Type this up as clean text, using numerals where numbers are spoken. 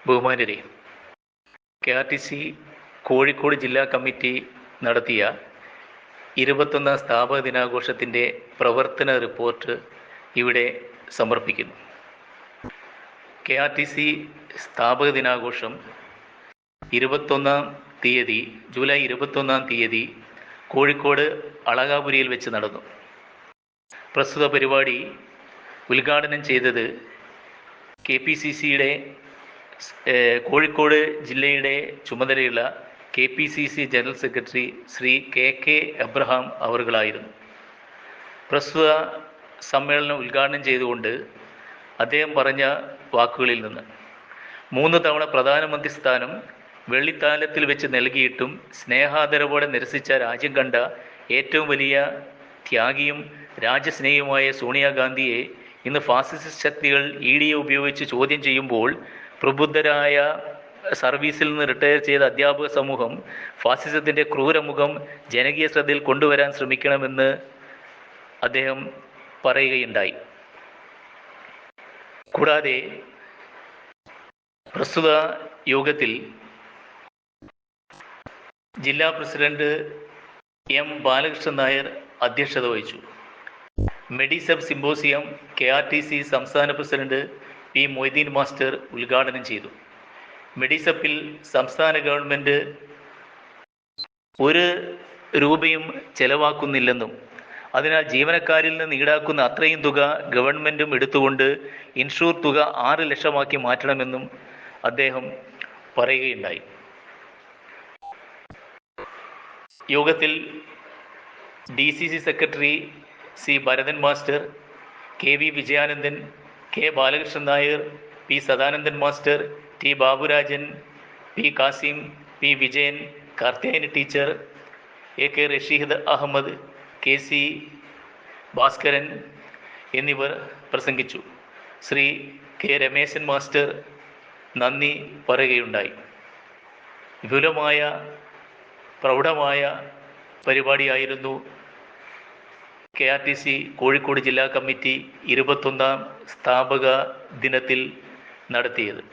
ബഹുമാന്യരെ, KRTC Kozhikode ജില്ലാ committee നടത്തിയ 21ാം സ്ഥാപക ദിനാഘോഷത്തിൻ്റെ പ്രവർത്തന റിപ്പോർട്ട് ഇവിടെ സമർപ്പിക്കുന്നു. KRTC സ്ഥാപക ദിനാഘോഷം ജൂലൈ 21 തീയതി കോഴിക്കോട് അളകാപുരിയിൽ വെച്ച് നടന്നു. പ്രസ്തുത പരിപാടി ഉദ്ഘാടനം ചെയ്തത് KPCCയുടെ കോഴിക്കോട് ജില്ലയുടെ ചുമതലയുള്ള KPCC general secretary Shri KK Abraham അവറുകളായിരുന്നു. പ്രസ്തുത സമ്മേളനം ഉദ്ഘാടനം ചെയ്തുകൊണ്ട് അദ്ദേഹം പറഞ്ഞ വാക്കുകളിൽ നിന്ന് 3 തവണ പ്രധാനമന്ത്രി സ്ഥാനം വെള്ളിത്താലത്തിൽ വെച്ച് നൽകിയിട്ടും സ്നേഹാദരവോടെ നിരസിച്ച രാജ്യം കണ്ട ഏറ്റവും വലിയ ത്യാഗിയും രാജ്യസ്നേഹിയുമായ സോണിയാഗാന്ധിയെ ഇന്ന് ഫാസിസ്റ്റ് ശക്തികൾ ED ഉപയോഗിച്ച് ചോദ്യം ചെയ്യുമ്പോൾ പ്രബുദ്ധരായ സർവീസിൽ നിന്ന് റിട്ടയർ ചെയ്ത അധ്യാപക സമൂഹം ഫാസിസത്തിൻ്റെ ക്രൂരമുഖം ജനകീയ ശ്രദ്ധയിൽ കൊണ്ടുവരാൻ ശ്രമിക്കണമെന്ന് അദ്ദേഹം പറയുകയുണ്ടായി. കൂടാതെ പ്രസ്തുത യോഗത്തിൽ ജില്ലാ പ്രസിഡന്റ് M. ബാലകൃഷ്ണൻ നായർ അധ്യക്ഷത വഹിച്ചു. മെഡിസബ് സിമ്പോസിയം KRTC സംസ്ഥാന പ്രസിഡന്റ് P. മൊയ്തീൻ മാസ്റ്റർ ഉദ്ഘാടനം ചെയ്തു. മെഡിസപ്പിൽ സംസ്ഥാന ഗവൺമെൻറ് 1 രൂപയും ചെലവാക്കുന്നില്ലെന്നും അതിനാൽ ജീവനക്കാരിൽ നിന്ന് ഈടാക്കുന്ന അത്രയും തുക ഗവൺമെൻറ്റും എടുത്തുകൊണ്ട് ഇൻഷൂർ തുക 6 ലക്ഷമാക്കി മാറ്റണമെന്നും അദ്ദേഹം പറയുകയുണ്ടായി. യോഗത്തിൽ DCC secretary C. Bharathan master, KV Vijayanandan, K. Balakrishnan Nair, P. Sadanandan master, T. Baburajan, P. Kasim, P. Vijayan, Karthiyayani teacher, AK. Rasheed Ahammed, KC Bhaskaran എന്നിവർ പ്രസംഗിച്ചു. ശ്രീ K. രമേശൻ മാസ്റ്റർ നന്ദി പറയുകയുണ്ടായി. വിപുലമായ പ്രൗഢമായ പരിപാടിയായിരുന്നു KRTC കോഴിക്കോട് ജില്ലാ കമ്മിറ്റി 21ാം സ്ഥാപക ദിനത്തിൽ നടത്തിയത്.